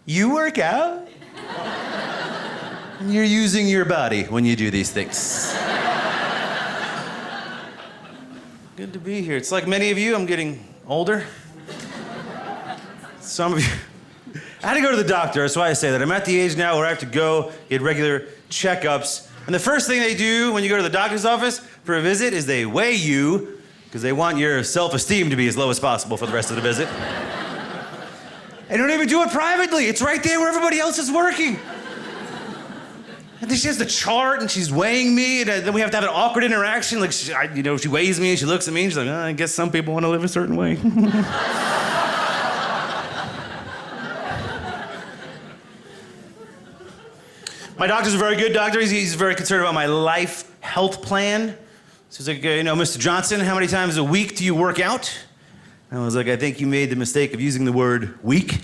You work out? You're using your body when you do these things. Good to be here. It's like many of you, I'm getting older. Some of you... I had to go to the doctor, that's why I say that. I'm at the age now where I have to go get regular checkups. And the first thing they do when you go to the doctor's office for a visit is they weigh you, because they want your self-esteem to be as low as possible for the rest of the visit. They don't even do it privately. It's right there where everybody else is working. And then she has the chart, and she's weighing me, and then we have to have an awkward interaction. Like, she weighs me, and she looks at me, and she's like, I guess some people want to live a certain way. My doctor's a very good doctor. He's very concerned about my life health plan. So he's like, Mr. Johnson, how many times a week do you work out? And I was like, I think you made the mistake of using the word week.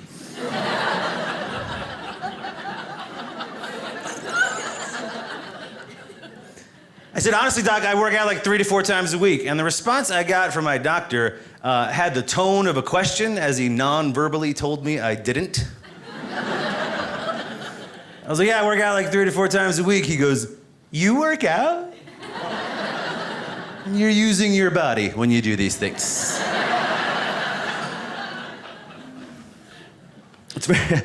I said, honestly, Doc, I work out like 3 to 4 times a week. And the response I got from my doctor had the tone of a question as he non-verbally told me I didn't. I was like, yeah, I work out like 3 to 4 times a week. He goes, you work out? You're using your body when you do these things. It's very...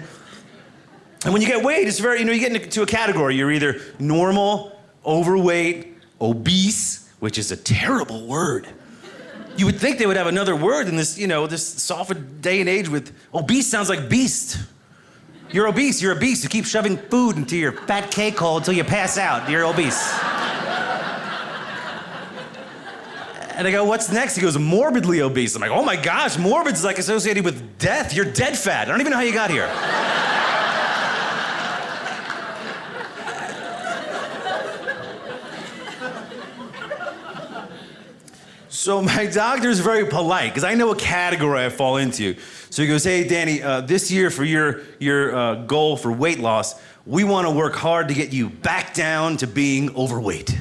And when you get weighed, it's very, you get into a category. You're either normal, overweight, obese, which is a terrible word. You would think they would have another word in this, this soft day and age with obese sounds like beast. You're obese, you're obese. You keep shoving food into your fat cake hole until you pass out. You're obese. And I go, what's next? He goes, morbidly obese. I'm like, oh my gosh, morbid's like associated with death. You're dead fat. I don't even know how you got here. So my doctor's very polite, because I know a category I fall into. So he goes, hey, Danny, this year for your goal for weight loss, we want to work hard to get you back down to being overweight.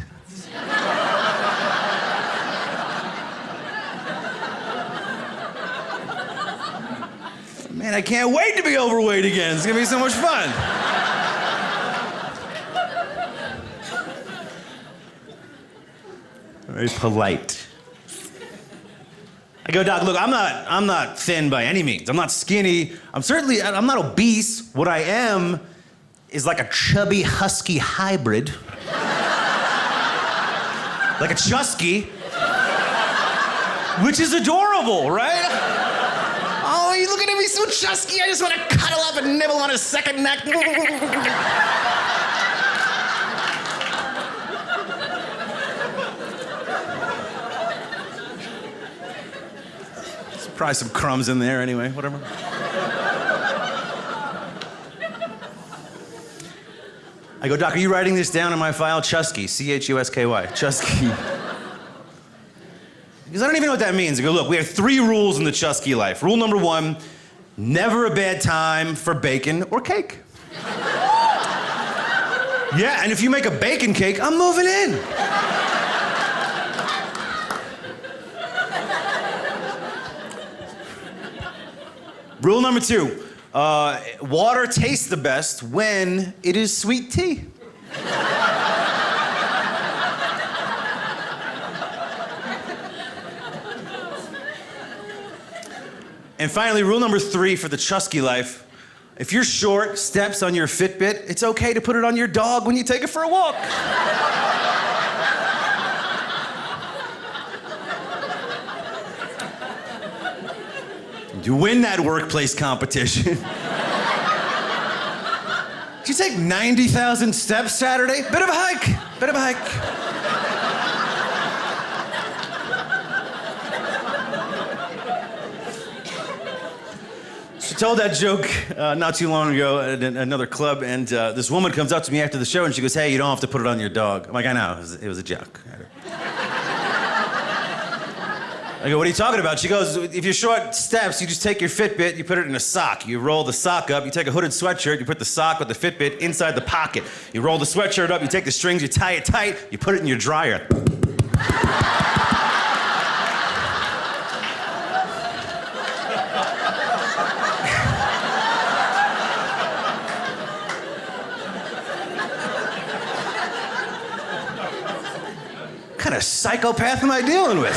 Man, I can't wait to be overweight again. It's going to be so much fun. Very polite. I go, Doc, look, I'm not thin by any means. I'm not skinny. I'm not obese. What I am is like a chubby, husky hybrid. Like a chusky. Which is adorable, right? Oh, you looking at me so chusky, I just want to cuddle up and nibble on his second neck. Probably some crumbs in there anyway, whatever. I go, Doc, are you writing this down in my file? Chusky, C-H-U-S-K-Y, chusky. Because I don't even know what that means. I go, look, we have 3 rules in the chusky life. Rule number 1, never a bad time for bacon or cake. Yeah, and if you make a bacon cake, I'm moving in. Rule number 2, water tastes the best when it is sweet tea. And finally, rule number 3 for the chusky life, if you're short, steps on your Fitbit, it's okay to put it on your dog when you take it for a walk. You win that workplace competition. Did you take 90,000 steps Saturday? Bit of a hike. She told that joke not too long ago at another club, and this woman comes up to me after the show and she goes, hey, you don't have to put it on your dog. I'm like, I know, it was a joke. I go, what are you talking about? She goes, if you're short steps, you just take your Fitbit, you put it in a sock. You roll the sock up, you take a hooded sweatshirt, you put the sock with the Fitbit inside the pocket. You roll the sweatshirt up, you take the strings, you tie it tight, you put it in your dryer. kind of psychopath am I dealing with?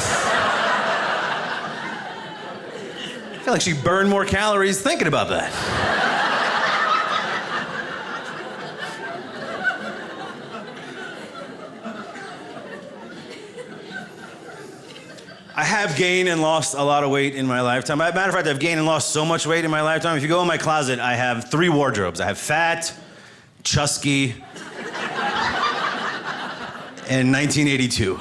I feel like she burned more calories thinking about that. I have gained and lost a lot of weight in my lifetime. As a matter of fact, I've gained and lost so much weight in my lifetime. If you go in my closet, I have 3 wardrobes. I have fat, chusky, and 1982.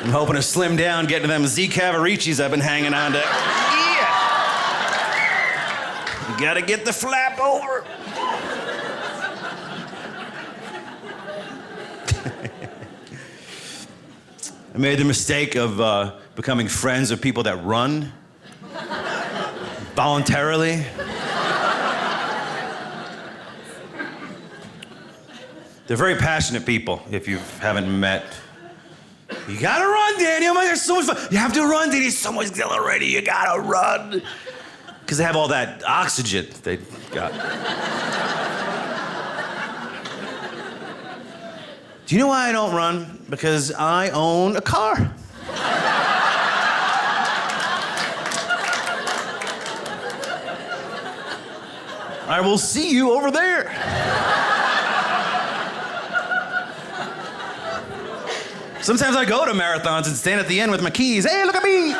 I'm hoping to slim down, get to them Z Cavaricis I've been hanging on to. Yeah! You gotta get the flap over. I made the mistake of becoming friends with people that run voluntarily. They're very passionate people, if you haven't met. You gotta run, Danny. Oh my God, there's so much fun. You have to run, Danny. It's so much exhilarating. You gotta run. Because they have all that oxygen they got. Do you know why I don't run? Because I own a car. I will see you over there. Sometimes I go to marathons and stand at the end with my keys. Hey, look at me!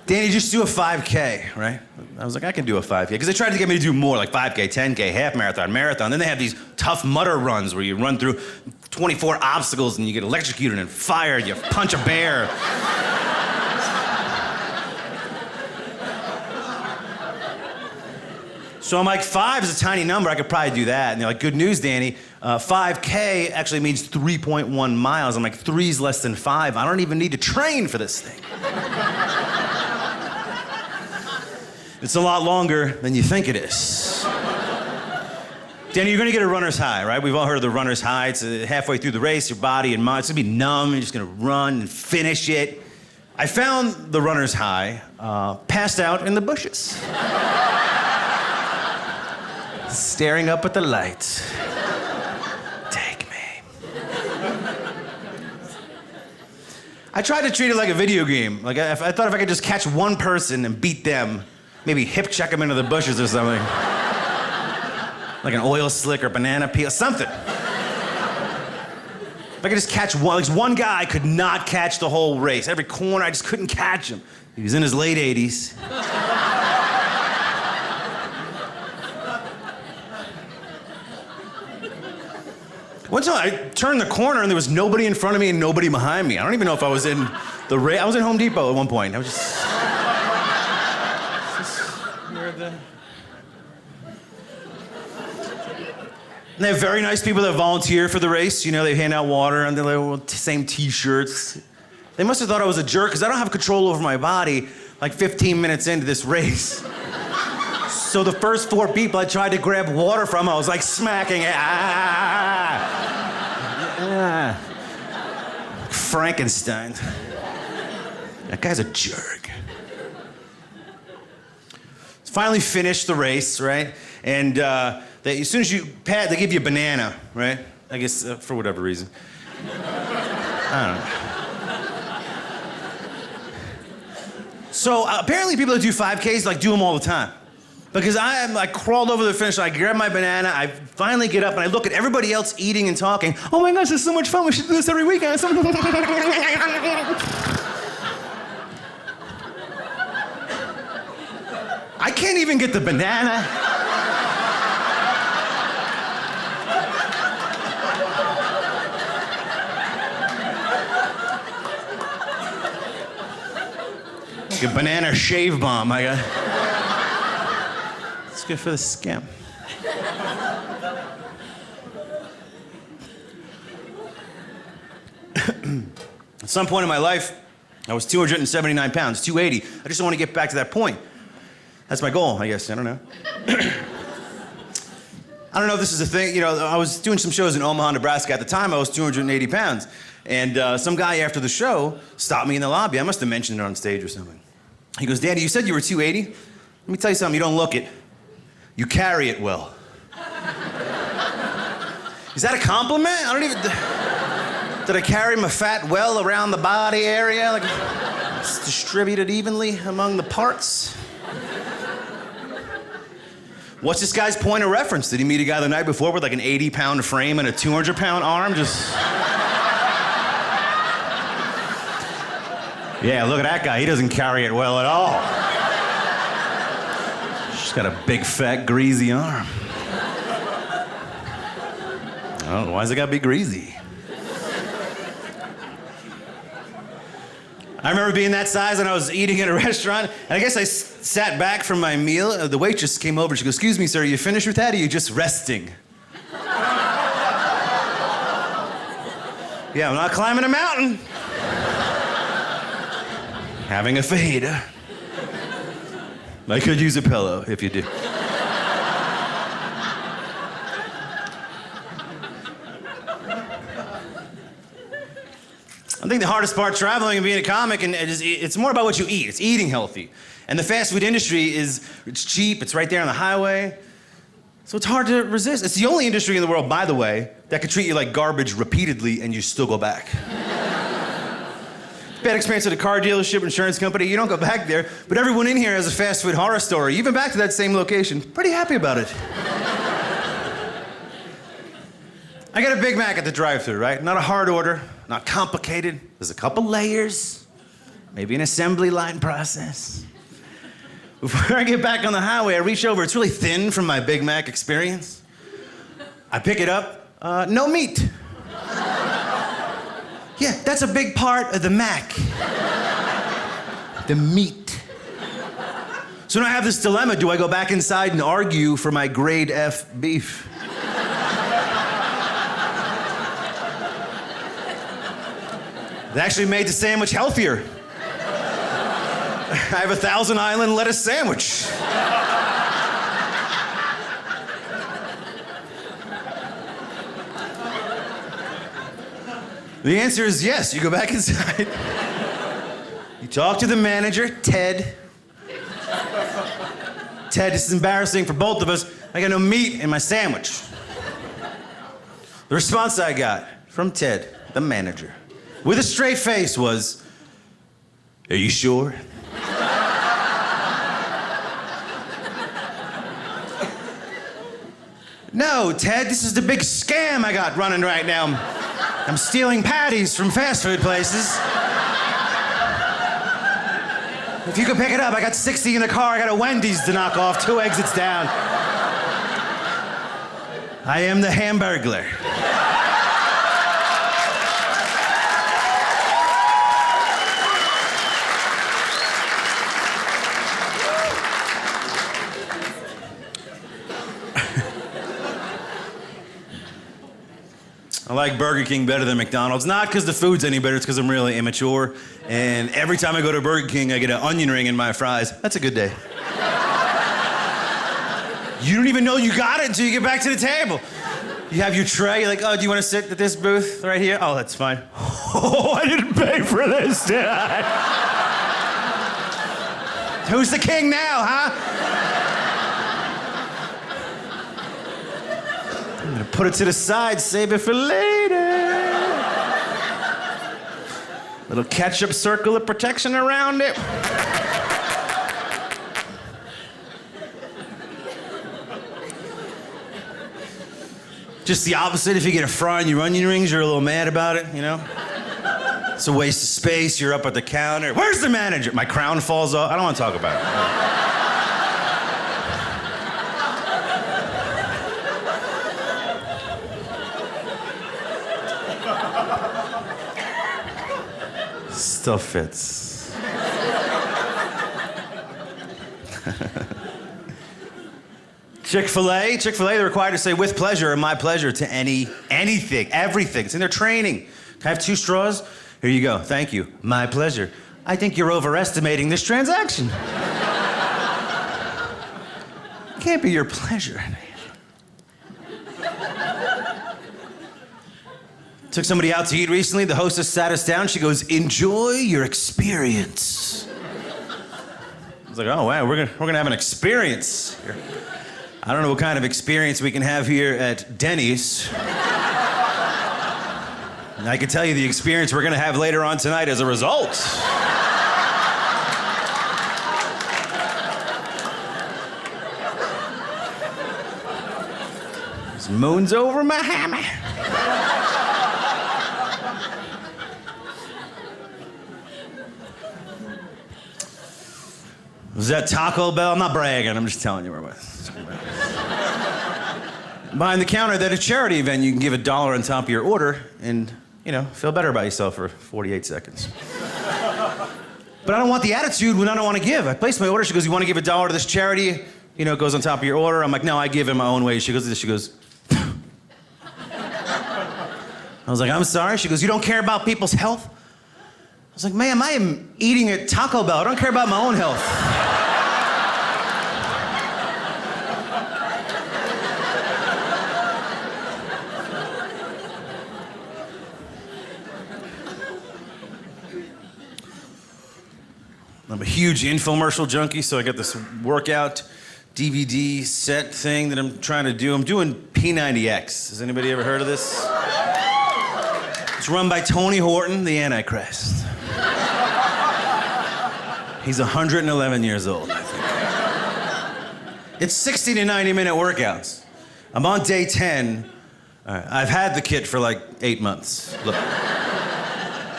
Danny, just do a 5K, right? I was like, I can do a 5K. Because they tried to get me to do more, like 5K, 10K, half marathon, marathon. Then they have these tough mutter runs where you run through 24 obstacles and you get electrocuted and fired, you punch a bear. So I'm like, 5 is a tiny number, I could probably do that. And they're like, good news, Danny, 5K actually means 3.1 miles. I'm like, 3's less than 5. I don't even need to train for this thing. It's a lot longer than you think it is. Danny, you're gonna get a runner's high, right? We've all heard of the runner's high. It's halfway through the race, your body and mind, it's gonna be numb, you're just gonna run and finish it. I found the runner's high, passed out in the bushes. Staring up at the lights. Take me. I tried to treat it like a video game. Like, I thought if I could just catch one person and beat them, maybe hip check them into the bushes or something. Like an oil slick or banana peel, something. If I could just catch one, like one guy could not catch the whole race. Every corner, I just couldn't catch him. He was in his late 80s. One time I turned the corner and there was nobody in front of me and nobody behind me. I don't even know if I was in the race. I was in Home Depot at one point. I was just where the... And they have very nice people that volunteer for the race. You know, they hand out water and they're like, same t-shirts. They must have thought I was a jerk because I don't have control over my body like 15 minutes into this race. So the first 4 people I tried to grab water from, I was like smacking it. Frankenstein. That guy's a jerk. Finally finished the race, right? And as soon as you pat, they give you a banana, right? I guess for whatever reason. I don't know. So apparently people that do 5Ks like do them all the time. Because I am like crawled over the finish line, I grab my banana, I finally get up and I look at everybody else eating and talking. Oh my gosh, this is so much fun, we should do this every weekend. I can't even get the banana. Like a banana shave bomb, I got. It's good for the skin. At some point in my life, I was 279 pounds, 280. I just want to get back to that point. That's my goal, I guess. I don't know. I don't know if this is a thing. You know, I was doing some shows in Omaha, Nebraska. At the time, I was 280 pounds. And some guy after the show stopped me in the lobby. I must have mentioned it on stage or something. He goes, Danny, you said you were 280? Let me tell you something, you don't look it. You carry it well. Is that a compliment? I don't even... Did I carry my fat well around the body area? Like, it's distributed evenly among the parts? What's this guy's point of reference? Did he meet a guy the night before with like an 80-pound frame and a 200-pound arm? Just... Yeah, look at that guy. He doesn't carry it well at all. She's got a big, fat, greasy arm. Oh, why's it gotta be greasy? I remember being that size and I was eating in a restaurant, and I guess I sat back from my meal. The waitress came over. She goes, "Excuse me, sir, are you finished with that, or are you just resting?" Yeah, I'm not climbing a mountain. Having a fajita. I could use a pillow if you do. I think the hardest part traveling and being a comic, and it's more about what you eat. It's eating healthy. And the fast food industry it's cheap, it's right there on the highway. So it's hard to resist. It's the only industry in the world, by the way, that can treat you like garbage repeatedly and you still go back. Bad experience at a car dealership, insurance company, you don't go back there, but everyone in here has a fast food horror story. You've been back to that same location. Pretty happy about it. I got a Big Mac at the drive-thru, right? Not a hard order, not complicated. There's a couple layers, maybe an assembly line process. Before I get back on the highway, I reach over. It's really thin from my Big Mac experience. I pick it up, no meat. Yeah, that's a big part of the Mac. The meat. So now I have this dilemma. Do I go back inside and argue for my grade F beef? They actually made the sandwich healthier. I have a Thousand Island lettuce sandwich. The answer is yes. You go back inside. You talk to the manager, Ted. Ted, this is embarrassing for both of us. I got no meat in my sandwich. The response I got from Ted, the manager, with a straight face was, "Are you sure?" "No, Ted, this is the big scam I got running right now. I'm stealing patties from fast food places. If you could pick it up, I got 60 in the car. I got a Wendy's to knock off 2 exits down. I am the Hamburglar." I like Burger King better than McDonald's. Not because the food's any better, it's because I'm really immature. And every time I go to Burger King, I get an onion ring in my fries. That's a good day. You don't even know you got it until you get back to the table. You have your tray, you're like, "Oh, do you want to sit at this booth right here?" "Oh, that's fine." "Oh, I didn't pay for this, did I?" Who's the king now, huh? I'm gonna put it to the side, save it for later. Little ketchup circle of protection around it. Just the opposite. If you get a fry and your onion rings, you're a little mad about it, you know? It's a waste of space. You're up at the counter. "Where's the manager?" My crown falls off. I don't want to talk about it. Still fits. Chick-fil-A, they're required to say "with pleasure" or "my pleasure" to anything, everything. It's in their training. "Can I have 2 straws?" "Here you go, thank you, my pleasure." "I think you're overestimating this transaction." It can't be your pleasure. Took somebody out to eat recently. The hostess sat us down. She goes, "Enjoy your experience." I was like, "Oh, wow, we're gonna have an experience here. I don't know what kind of experience we can have here at Denny's." And I can tell you the experience we're gonna have later on tonight as a result. This moon's over my hammer. Was that Taco Bell? I'm not bragging, I'm just telling you where it was. Behind the counter, at a charity event, you can give $1 on top of your order and, feel better about yourself for 48 seconds. But I don't want the attitude when I don't want to give. I placed my order, she goes, "You want to give $1 to this charity? It goes on top of your order." I'm like, "No, I give in my own way." She goes, I was like, "I'm sorry." She goes, "You don't care about people's health?" I was like, "Ma'am, I am eating at Taco Bell. I don't care about my own health." I'm a huge infomercial junkie, so I got this workout DVD set thing that I'm trying to do. I'm doing P90X. Has anybody ever heard of this? It's run by Tony Horton, the Antichrist. He's 111 years old, I think. It's 60 to 90-minute workouts. I'm on day 10. I've had the kit for like 8 months. Look,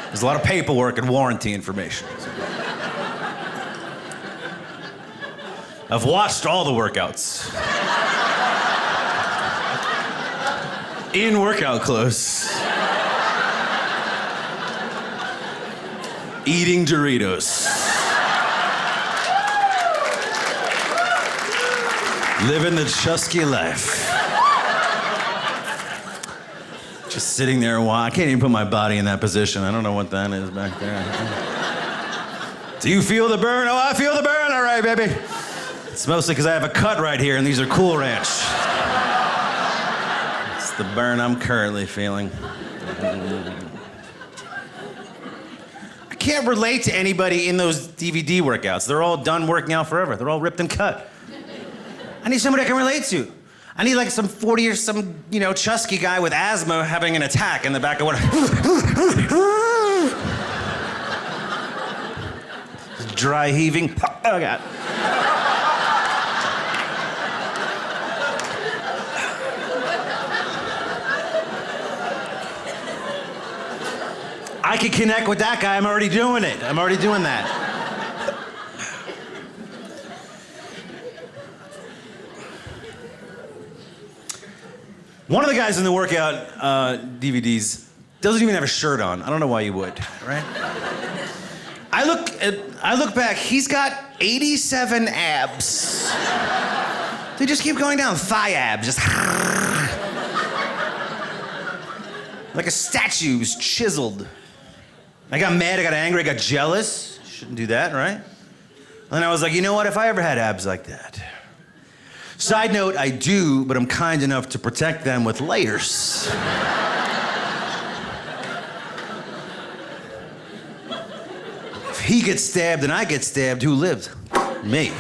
there's a lot of paperwork and warranty information. I've watched all the workouts. In workout clothes. Eating Doritos. Living the chusky life. Just sitting there and I can't even put my body in that position. I don't know what that is back there. Do you feel the burn? Oh, I feel the burn. All right, baby. It's mostly because I have a cut right here, and these are Cool Ranch. It's the burn I'm currently feeling. I can't relate to anybody in those DVD workouts. They're all done working out forever. They're all ripped and cut. I need somebody I can relate to. I need like some 40 or some, chusky guy with asthma having an attack in the back of one. Dry heaving. Oh, God. I can connect with that guy. I'm already doing it. I'm already doing that. One of the guys in the workout DVDs doesn't even have a shirt on. I don't know why you would, right? I look back, he's got 87 abs. They just keep going down, thigh abs, just like a statue, chiseled. I got mad, I got angry, I got jealous. Shouldn't do that, right? And I was like, you know what, if I ever had abs like that. Side note, I do, but I'm kind enough to protect them with layers. If he gets stabbed and I get stabbed, who lives? Me.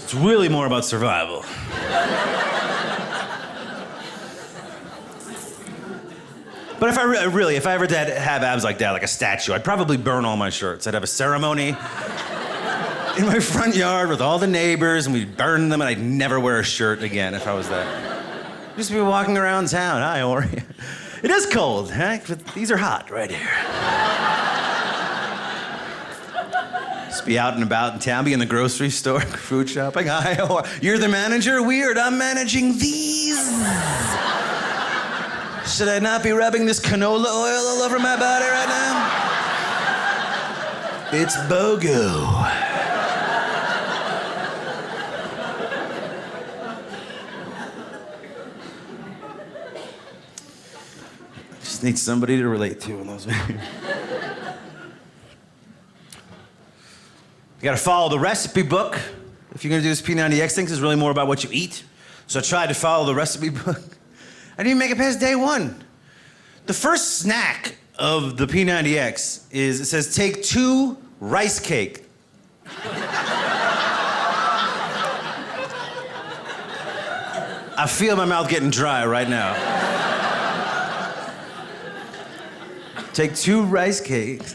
It's really more about survival. But if I ever did have abs like that, like a statue, I'd probably burn all my shirts. I'd have a ceremony in my front yard with all the neighbors, and we'd burn them, and I'd never wear a shirt again if I was that. Just be walking around town. Hi, how are you? It is cold, huh? But these are hot right here. Just be out and about in town, be in the grocery store, food shopping. Hi, how are you? You're the manager? Weird, I'm managing these. Should I not be rubbing this canola oil all over my body right now? It's BOGO. Just need somebody to relate to in those videos. You gotta follow the recipe book. If you're gonna do this P90X thing, it's really more about what you eat. So I tried to follow the recipe book. I didn't even make it past day one. The first snack of the P90X is, it says, take 2 rice cake. I feel my mouth getting dry right now. Take 2 rice cakes.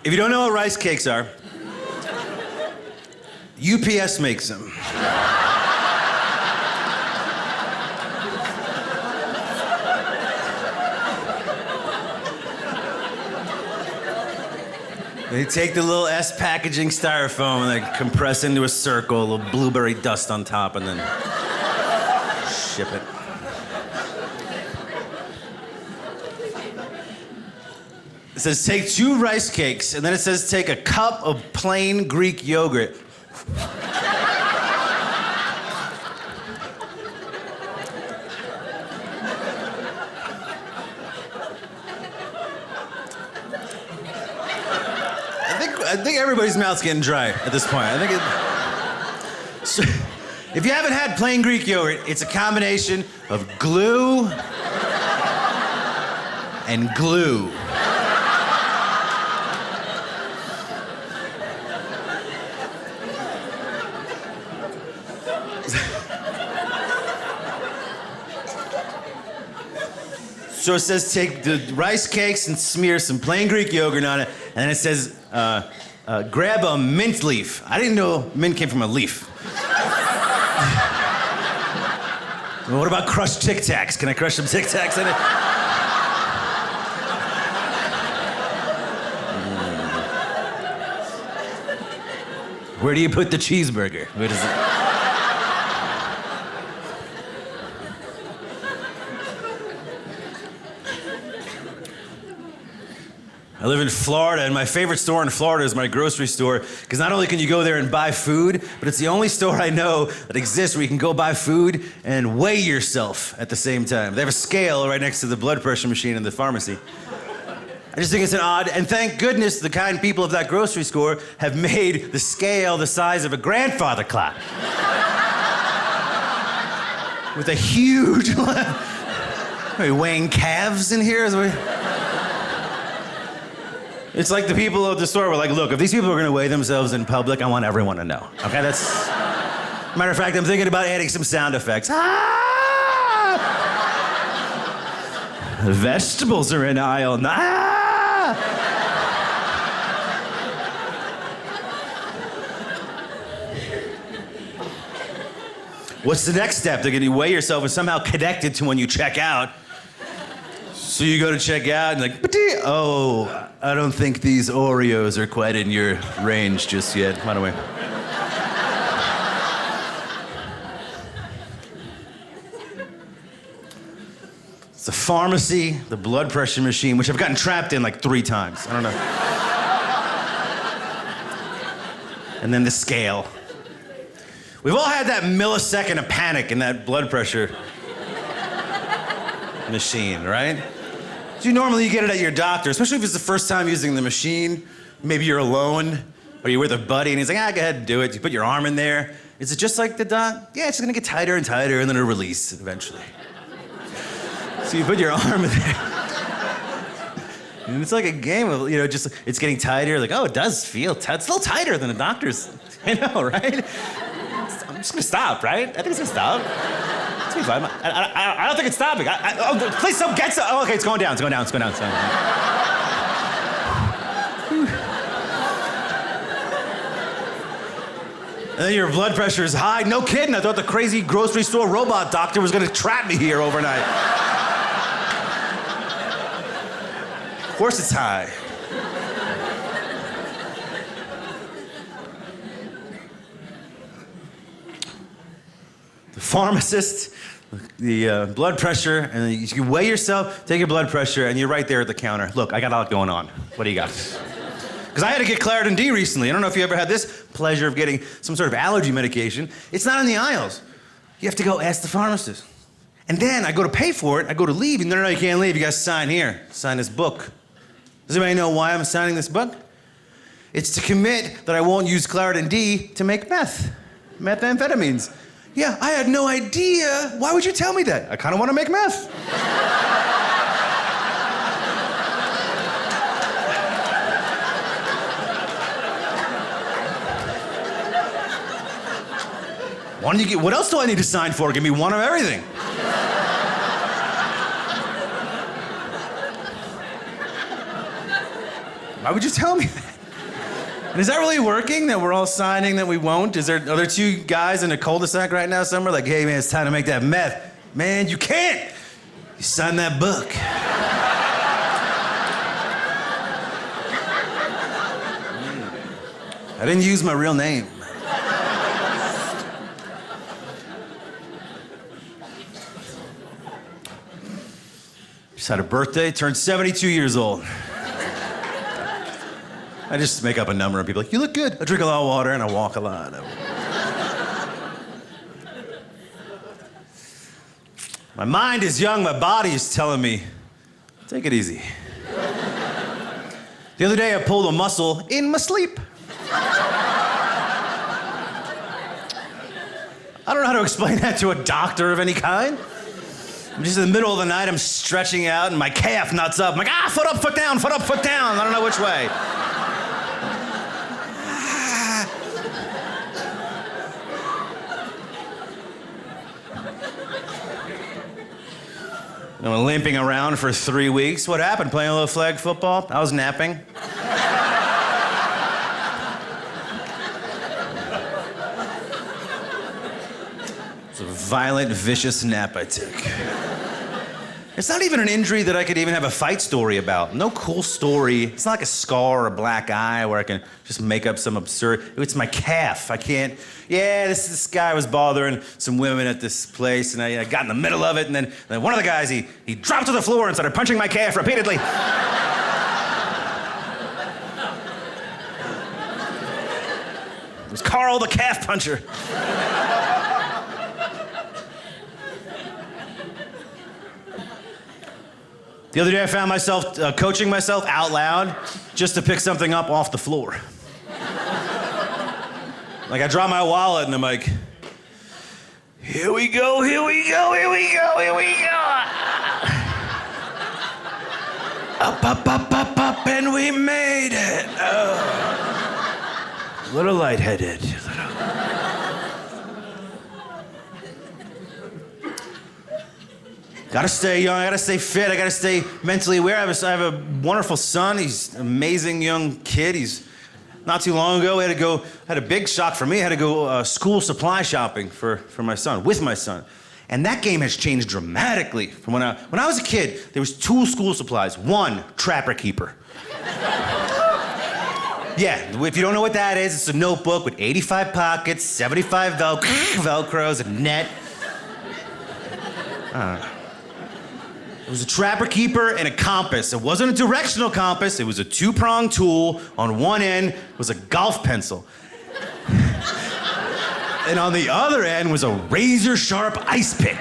If you don't know what rice cakes are, UPS makes them. They take the little S packaging styrofoam and they compress into a circle, a little blueberry dust on top, and then ship it. It says take 2 rice cakes, and then it says take a cup of plain Greek yogurt. I think everybody's mouth's getting dry at this point. So, if you haven't had plain Greek yogurt, it's a combination of glue and glue. So it says take the rice cakes and smear some plain Greek yogurt on it, and then it says grab a mint leaf. I didn't know mint came from a leaf. Well, what about crushed Tic Tacs? Can I crush some Tic Tacs in it? Where do you put the cheeseburger? Where does it... I live in Florida, and my favorite store in Florida is my grocery store, because not only can you go there and buy food, but it's the only store I know that exists where you can go buy food and weigh yourself at the same time. They have a scale right next to the blood pressure machine in the pharmacy. I just think it's an odd, and thank goodness the kind people of that grocery store have made the scale the size of a grandfather clock. With a huge... Are we weighing calves in here? It's like the people at the store were like, look, if these people are gonna weigh themselves in public, I want everyone to know. Okay, that's... Matter of fact, I'm thinking about adding some sound effects. Ah! The vegetables are in aisle 9. Ah! What's the next step? They're gonna weigh yourself and somehow connect it to when you check out. So you go to check out and like, oh, I don't think these Oreos are quite in your range just yet. By the way. It's the pharmacy, the blood pressure machine, which I've gotten trapped in like 3 times. I don't know. And then the scale. We've all had that millisecond of panic in that blood pressure machine, right? So normally you get it at your doctor, especially if it's the first time using the machine. Maybe you're alone, or you're with a buddy, and he's like, go ahead and do it. You put your arm in there. Is it just like the doc? Yeah, it's just gonna get tighter and tighter, and then it'll release eventually. So you put your arm in there. And it's like a game of, just, it's getting tighter. Like, oh, it does feel tight. It's a little tighter than the doctor's. I know, right? I'm just gonna stop, right? I think it's gonna stop. It's gonna be fine. I don't think it's stopping. Oh, please don't get some. Oh, okay, it's going down. It's going down. It's going down. It's going down. And then your blood pressure is high. No kidding. I thought the crazy grocery store robot doctor was gonna trap me here overnight. Of course it's high. The pharmacist, the blood pressure, and you weigh yourself, take your blood pressure, and you're right there at the counter. Look, I got a lot going on. What do you got? Because I had to get Claritin D recently. I don't know if you ever had this pleasure of getting some sort of allergy medication. It's not in the aisles. You have to go ask the pharmacist. And then I go to pay for it, I go to leave, and no, you can't leave. You guys sign here, sign this book. Does anybody know why I'm signing this book? It's to commit that I won't use Claritin D to make methamphetamines. Yeah, I had no idea. Why would you tell me that? I kind of want to make meth. What else do I need to sign for? Give me one of everything. Why would you tell me that? And is that really working, that we're all signing that we won't? Are there two guys in a cul-de-sac right now somewhere like, hey man, it's time to make that meth. Man, you can't. You sign that book. I didn't use my real name. Just had a birthday, turned 72 years old. I just make up a number and people are like, you look good. I drink a lot of water and I walk a lot. My mind is young, my body is telling me, take it easy. The other day I pulled a muscle in my sleep. I don't know how to explain that to a doctor of any kind. I'm just in the middle of the night, I'm stretching out and my calf nuts up. I'm like, foot up, foot down, foot up, foot down. I don't know which way. I'm limping around for 3 weeks. What happened? Playing a little flag football? I was napping. It's a violent, vicious nap I took. It's not even an injury that I could even have a fight story about. No cool story. It's not like a scar or a black eye where I can just make up some absurd... It's my calf. I can't... Yeah, this guy was bothering some women at this place, and I got in the middle of it, and then one of the guys, he dropped to the floor and started punching my calf repeatedly. It was Carl the calf puncher. The other day I found myself coaching myself out loud just to pick something up off the floor. Like I drop my wallet and I'm like, here we go, here we go, here we go, here we go. Up, up, up, up, up, and we made it. Oh. A little lightheaded. Gotta stay young, I gotta stay fit, I gotta stay mentally aware. I have a wonderful son, he's an amazing young kid. Not too long ago, had a big shock for me. I had to go school supply shopping for my son, with my son. And that game has changed dramatically from when I was a kid. There was 2 school supplies. 1, Trapper Keeper. Yeah, if you don't know what that is, it's a notebook with 85 pockets, 75 Velcros, a net. It was a Trapper Keeper and a compass. It wasn't a directional compass. It was a 2-pronged tool. On one end was a golf pencil. And on the other end was a razor-sharp ice pick.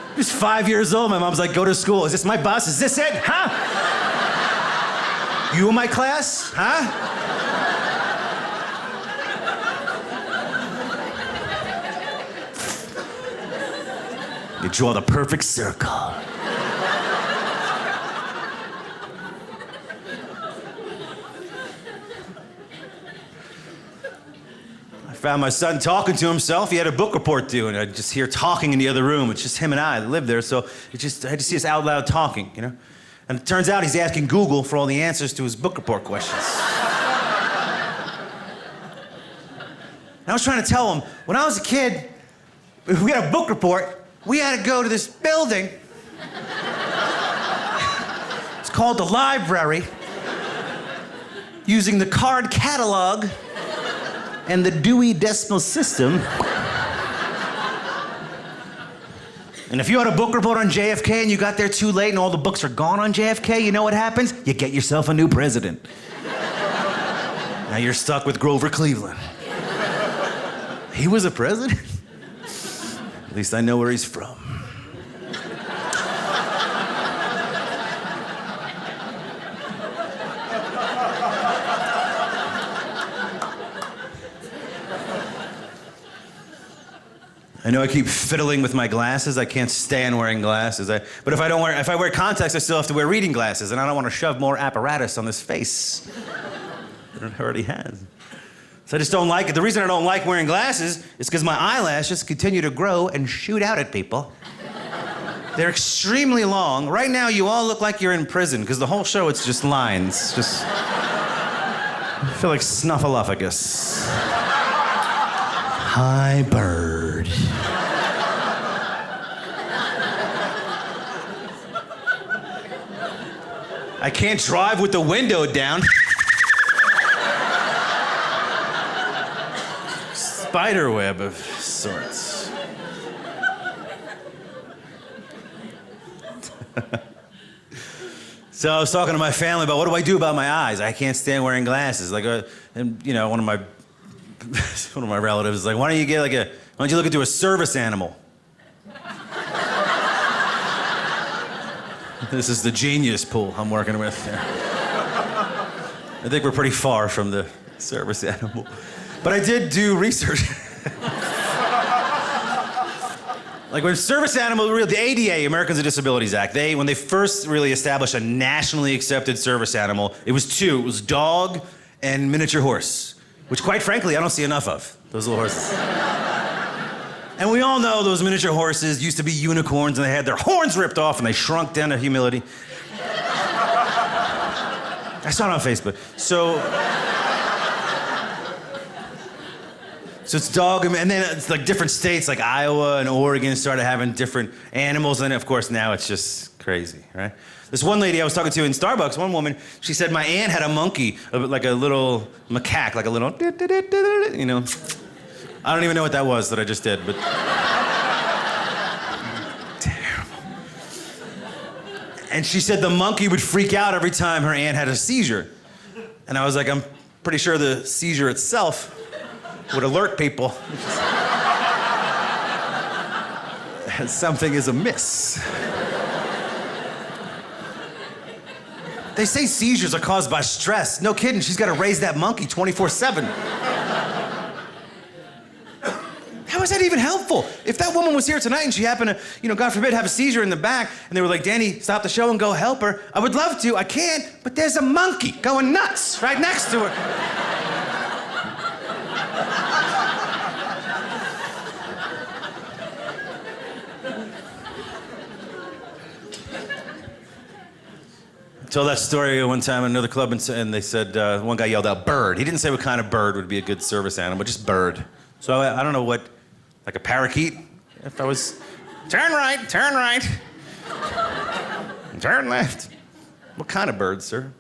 I was 5 years old. My mom's like, go to school. Is this my bus? Is this it? Huh? You in my class? Huh? You draw the perfect circle. I found my son talking to himself. He had a book report due, and I just hear talking in the other room. It's just him and I that live there, so I had to see us out loud talking, you know? And it turns out he's asking Google for all the answers to his book report questions. And I was trying to tell him, when I was a kid, if we had a book report, we had to go to this building. It's called the library. Using the card catalog and the Dewey Decimal System. And if you had a book report on JFK and you got there too late and all the books are gone on JFK, you know what happens? You get yourself a new president. Now you're stuck with Grover Cleveland. He was a president? At least I know where he's from. I know I keep fiddling with my glasses. I can't stand wearing glasses. But if I wear contacts, I still have to wear reading glasses, and I don't want to shove more apparatus on this face than it already has. So I just don't like it. The reason I don't like wearing glasses is because my eyelashes continue to grow and shoot out at people. They're extremely long. Right now, you all look like you're in prison, because the whole show, it's just lines. I feel like Snuffleupagus. Hi, bird. I can't drive with the window down. Spiderweb of sorts. So I was talking to my family about what do I do about my eyes? I can't stand wearing glasses. And you know, one of my relatives is like, why don't you look into a service animal? This is the genius pool I'm working with. I think we're pretty far from the service animal. But I did do research. Like when service animal, the ADA, Americans with Disabilities Act, when they first really established a nationally accepted service animal, it was two. It was dog and miniature horse, which quite frankly, I don't see enough of, those little horses. And we all know those miniature horses used to be unicorns and they had their horns ripped off and they shrunk down to humility. I saw it on Facebook. So it's dog, and then it's like different states like Iowa and Oregon started having different animals, and of course now it's just crazy, right? This one lady I was talking to in Starbucks, one woman, she said my aunt had a monkey, like a little macaque, like a little, you know. I don't even know what that was that I just did, but terrible. And she said the monkey would freak out every time her aunt had a seizure. And I was like, I'm pretty sure the seizure itself would alert people. Something is amiss. They say seizures are caused by stress. No kidding, she's got to raise that monkey 24/7. How is that even helpful? If that woman was here tonight and she happened to, you know, God forbid, have a seizure in the back, and they were like, Danny, stop the show and go help her, I would love to, I can't, but there's a monkey going nuts right next to her. I told that story one time at another club, and they said, one guy yelled out, bird. He didn't say what kind of bird would be a good service animal, but just bird. So I don't know what, like a parakeet? If I was, turn right, turn left. What kind of bird, sir?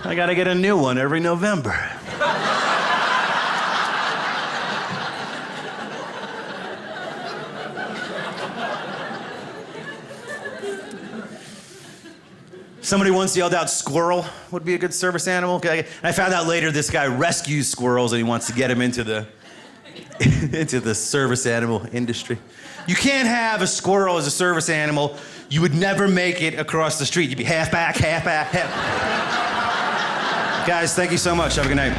I gotta get a new one every November. Somebody once yelled out squirrel would be a good service animal. Okay. And I found out later this guy rescues squirrels and he wants to get them into the service animal industry. You can't have a squirrel as a service animal. You would never make it across the street. You'd be half back, half. Guys, thank you so much. Have a good night.